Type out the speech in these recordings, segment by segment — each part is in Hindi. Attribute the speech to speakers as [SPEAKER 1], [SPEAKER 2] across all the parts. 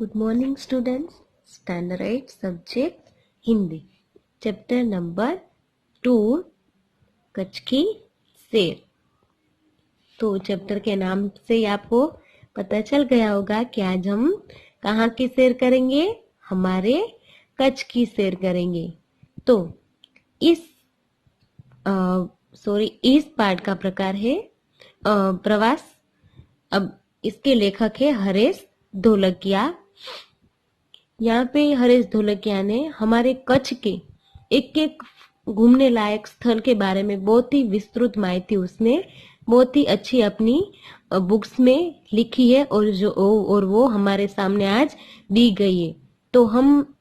[SPEAKER 1] Good morning students. Standard 8 subject Hindi chapter number 2 Kutch की सैर। तो चैप्टर के नाम से आपको पता चल गया होगा कि आज हम कहाँ की सैर करेंगे, हमारे कच्छ की सैर करेंगे। तो इस पाठ का प्रकार है प्रवास। अब इसके लेखक है हरेश ढोलकिया। यहाँ पे हरेश ढोलकिया ने हमारे कच्छ के एक एक घूमने लायक स्थल के बारे में बहुत ही विस्तृत माहिती उसने बहुत ही अच्छी अपनी बुक्स में लिखी है और वो हमारे सामने आज दी गई है। तो हम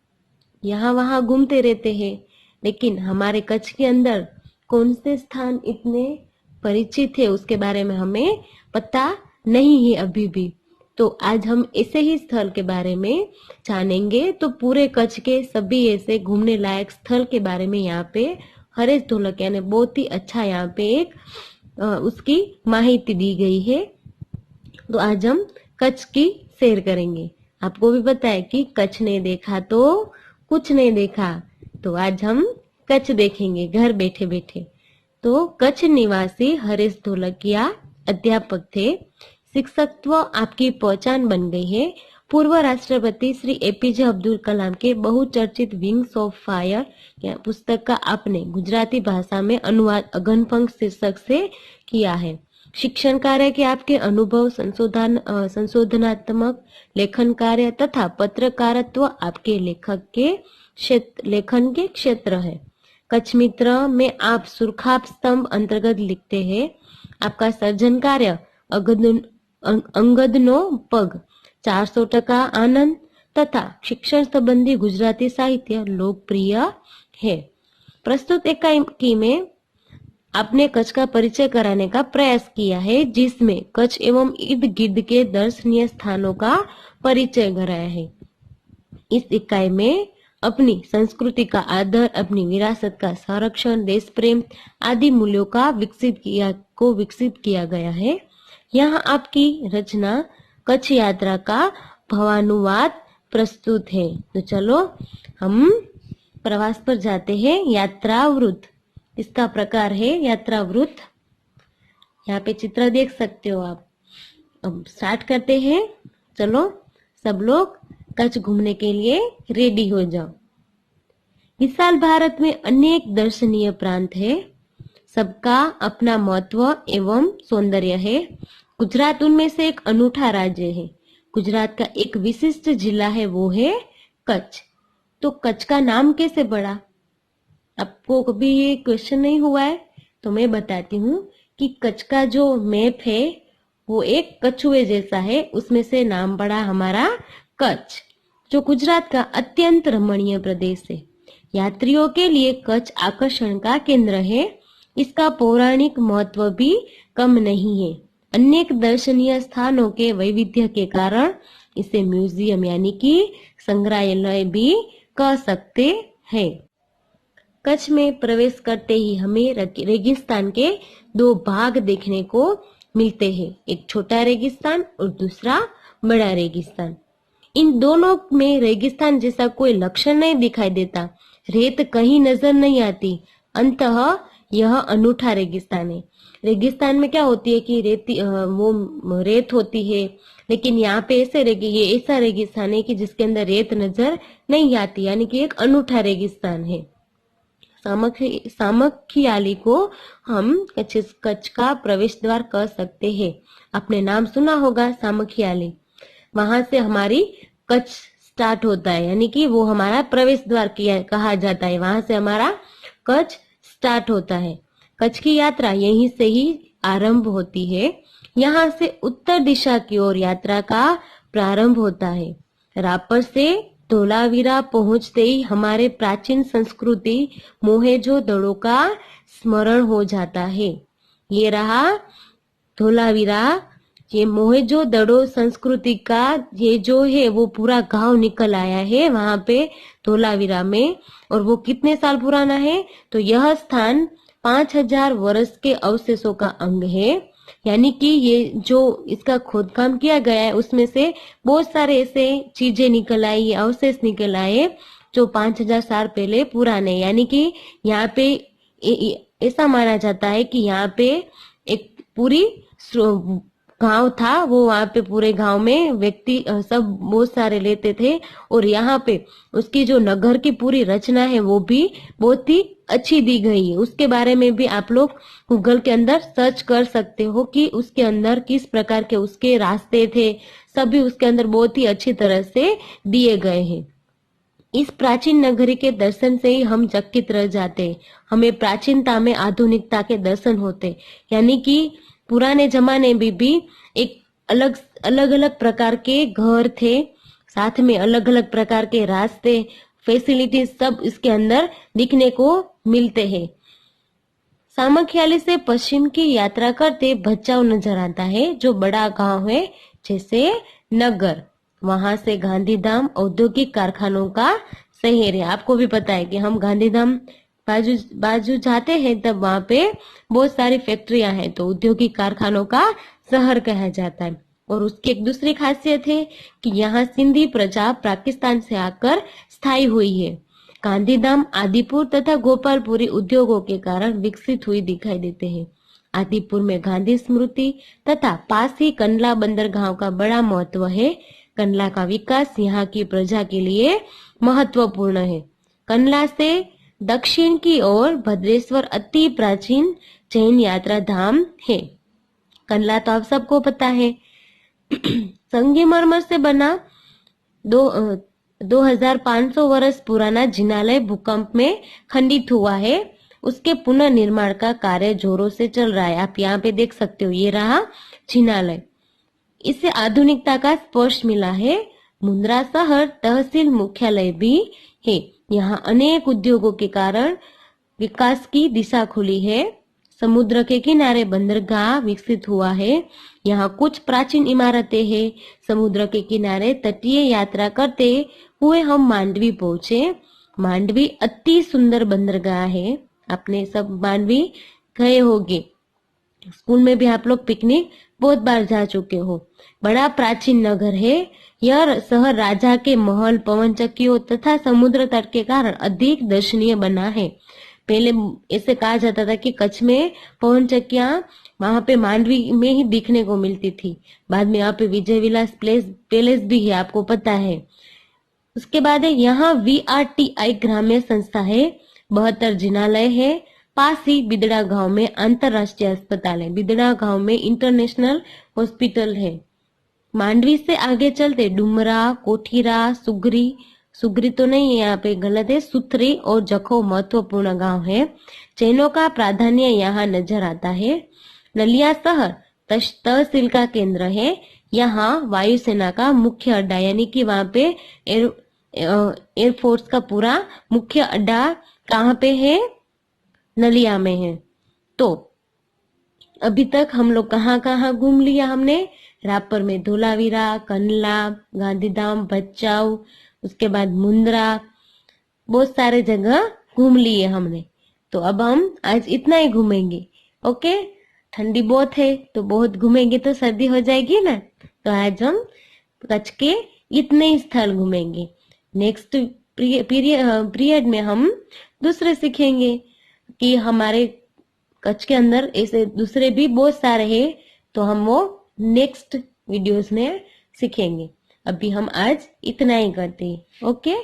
[SPEAKER 1] यहाँ वहाँ घूमते रहते हैं, लेकिन हमारे कच्छ के अंदर कौन से स्थान इतने परिचित है उसके बारे में हमें पता नहीं है अभी भी। तो आज हम ऐसे ही स्थल के बारे में जानेंगे। तो पूरे कच्छ के सभी ऐसे घूमने लायक स्थल के बारे में यहाँ पे हरेश ढोलकिया ने बहुत ही अच्छा यहाँ पे एक उसकी माहिती दी गई है। तो आज हम कच्छ की सैर करेंगे। आपको भी पता है कि कच्छ नहीं देखा तो कुछ नहीं देखा। तो आज हम कच्छ देखेंगे घर बैठे बैठे। तो कच्छ निवासी हरेश ढोलकिया अध्यापक थे। शिक्षकत्व आपकी पहचान बन गई है। पूर्व राष्ट्रपति श्री एपीजे अब्दुल कलाम के बहुचर्चित विंग्स ऑफ फायर पुस्तक का आपने गुजराती भाषा में अनुवाद अगनपंख शीर्षक से किया है। शिक्षण कार्य के आपके अनुभव, संशोधनात्मक लेखन कार्य तथा पत्रकारित्व आपके लेखन के क्षेत्र है। कच्छ मित्र में आप सुरखाप स्तंभ अंतर्गत लिखते हैं। आपका सर्जन कार्य अंगदनो पग, 400% आनंद तथा शिक्षण संबंधी गुजराती साहित्य लोकप्रिय है। प्रस्तुत इकाई में आपने कच्छ का परिचय कराने का प्रयास किया है, जिसमें कच्छ एवं इर्द गिर्द के दर्शनीय स्थानों का परिचय कराया है। इस इकाई में अपनी संस्कृति का आदर, अपनी विरासत का संरक्षण, देश प्रेम आदि मूल्यों का विकसित किया गया है। यहाँ आपकी रचना कच्छ यात्रा का भावानुवाद प्रस्तुत है। तो चलो हम प्रवास पर जाते हैं। यात्रावृत्त इसका प्रकार है यात्रावृत्त। यहाँ पे चित्र देख सकते हो आप। अब स्टार्ट करते हैं। चलो सब लोग कच्छ घूमने के लिए रेडी हो जाओ। विशाल भारत में अनेक दर्शनीय प्रांत है, सबका अपना महत्व एवं सौंदर्य है। गुजरात उनमें से एक अनूठा राज्य है। गुजरात का एक विशिष्ट जिला है, वो है कच्छ। तो कच्छ का नाम कैसे पड़ा? आपको कभी ये क्वेश्चन नहीं हुआ है? तो मैं बताती हूँ कि कच्छ का जो मैप है वो एक कछुए जैसा है, उसमें से नाम पड़ा हमारा कच्छ, जो गुजरात का अत्यंत रमणीय प्रदेश है। यात्रियों के लिए कच्छ आकर्षण का केंद्र है। इसका पौराणिक महत्व भी कम नहीं है। अनेक दर्शनीय स्थानों के वैविध्य के कारण इसे म्यूजियम यानी कि संग्रहालय भी कह सकते हैं। कच्छ में प्रवेश करते ही हमें रेगिस्तान के दो भाग देखने को मिलते हैं, एक छोटा रेगिस्तान और दूसरा बड़ा रेगिस्तान। इन दोनों में रेगिस्तान जैसा कोई लक्षण नहीं दिखाई देता, रेत कहीं नजर नहीं आती। अंततः यह अनूठा रेगिस्तान है। रेगिस्तान में क्या होती है कि रेत होती है, लेकिन यहाँ पे ये ऐसा रेगिस्तान है कि जिसके अंदर रेत नजर नहीं आती, यानी कि एक अनूठा रेगिस्तान है। सामखियाली को हम कच्छ का प्रवेश द्वार कह सकते हैं। आपने नाम सुना होगा सामखियाली। वहां से हमारी कच्छ स्टार्ट होता है, यानी कि वो हमारा प्रवेश द्वार कहा जाता है। वहां से हमारा कच्छ स्टार्ट होता है। कच्छ की यात्रा यहीं से ही आरंभ होती है। यहाँ से उत्तर दिशा की ओर यात्रा का प्रारंभ होता है। रापर से धोलावीरा पहुंचते ही हमारे प्राचीन संस्कृति मोहेंजोदड़ो का स्मरण हो जाता है। ये रहा धोलावीरा। ये मोहेंजोदड़ो संस्कृति का ये जो है वो पूरा गांव निकल आया है वहां पे धोलावीरा में। और वो कितने साल पुराना है? तो यह स्थान 5000 वर्ष के अवशेषों का अंग है। यानी कि ये जो इसका खोदकाम किया गया है उसमें से बहुत सारे ऐसे चीजें निकल आई, अवशेष निकल आए जो 5000 साल पहले पुराने, यानी कि यहाँ पे ऐसा माना जाता है कि यहाँ पे एक पूरी गांव था, वो वहां पे पूरे गांव में व्यक्ति सब बहुत सारे रहते थे, और यहाँ पे उसकी जो नगर की पूरी रचना है वो भी बहुत ही अच्छी दी गई है। उसके बारे में भी आप लोग गूगल के अंदर सर्च कर सकते हो कि उसके अंदर किस प्रकार के उसके रास्ते थे, सभी उसके अंदर बहुत ही अच्छी तरह से दिए गए हैं। इस प्राचीन नगरी के दर्शन से ही हम चकित रह जाते, हमें प्राचीनता में आधुनिकता के दर्शन होते, यानी कि पुराने जमाने में भी एक अलग अलग प्रकार के घर थे, साथ में अलग अलग प्रकार के रास्ते, फैसिलिटीज सब इसके अंदर दिखने को मिलते हैं। सामखियाली से पश्चिम की यात्रा करते भचाऊ नजर आता है, जो बड़ा गांव है जैसे नगर। वहां से गांधीधाम औद्योगिक कारखानों का शहर है। आपको भी पता है कि हम गांधीधाम बाजू बाजू जाते हैं तब वहां पे बहुत सारी फैक्ट्रियां हैं, तो औद्योगिक कारखानों का शहर कहा जाता है। और उसकी एक दूसरी खासियत है कि यहाँ सिंधी प्रजा पाकिस्तान से आकर स्थायी हुई है। गांधीधाम आदिपुर तथा गोपालपुरी उद्योगों के कारण विकसित हुई दिखाई देते हैं। आदिपुर में गांधी स्मृति तथा पास ही कंडला बंदरगाह का बड़ा महत्व है। कंडला का विकास यहाँ की प्रजा के लिए महत्वपूर्ण है। कंडला से दक्षिण की ओर भद्रेश्वर अति प्राचीन जैन यात्रा धाम है। कंडला तो आप सबको पता है। संगमरमर से बना 2500 वर्ष पुराना जिनालय भूकंप में खंडित हुआ है। उसके पुनर्निर्माण का कार्य जोरों से चल रहा है। आप यहाँ पे देख सकते हो, ये रहा जिनालय। इससे आधुनिकता का स्पर्श मिला है। मुंद्रा शहर तहसील मुख्यालय भी है। यहाँ अनेक उद्योगों के कारण विकास की दिशा खुली है। समुद्र के किनारे बंदरगाह विकसित हुआ है। यहाँ कुछ प्राचीन इमारतें हैं। समुद्र के किनारे तटीय यात्रा करते हुए हम मांडवी पहुंचे। मांडवी अति सुंदर बंदरगाह है। आपने सब मांडवी गए होंगे, स्कूल में भी आप लोग पिकनिक बहुत बार जा चुके हो। बड़ा प्राचीन नगर है। यह शहर राजा के महल, पवन चक्कियों तथा समुद्र तट के कारण अधिक दर्शनीय बना है। पहले ऐसे कहा जाता था कि कच्छ में पवन चक्कियां वहां पे मांडवी में ही दिखने को मिलती थी। बाद में यहाँ पे विजय विलास पैलेस भी है, आपको पता है। उसके बाद है यहाँ VRTI ग्राम्य संस्था है। 72 जिनालय है। पास ही बिदड़ा गांव में अंतरराष्ट्रीय अस्पताल है। बिदड़ा गांव में इंटरनेशनल हॉस्पिटल है। मांडवी से आगे चलते डुमरा, कोठीरा, सुगरी तो नहीं है, यहाँ पे गलत है, सुथरी और जखो महत्वपूर्ण गांव है। जैनों का प्राधान्य यहाँ नजर आता है। नलिया शहर तहसील का केंद्र है। यहाँ वायुसेना का मुख्य अड्डा, यानी कि वहां पे एयरफोर्स का पूरा मुख्य अड्डा कहाँ पे है? नलिया में है। तो अभी तक हम लोग कहाँ कहाँ घूम लिया हमने? रापर में धोलावीरा, कंडला, गांधीधाम, भचाऊ, उसके बाद मुंद्रा, बहुत सारे जगह घूम लिए हमने। तो अब हम आज इतना ही घूमेंगे। ओके, ठंडी बहुत है तो बहुत घूमेंगे तो सर्दी हो जाएगी ना। तो आज हम कच्छ के इतने ही स्थल घूमेंगे। नेक्स्ट पीरियड में हम दूसरे सीखेंगे कि हमारे कच्छ के अंदर ऐसे दूसरे भी बहुत सारे हैं, तो हम वो नेक्स्ट वीडियोस में सीखेंगे। अभी हम आज इतना ही करते हैं। ओके।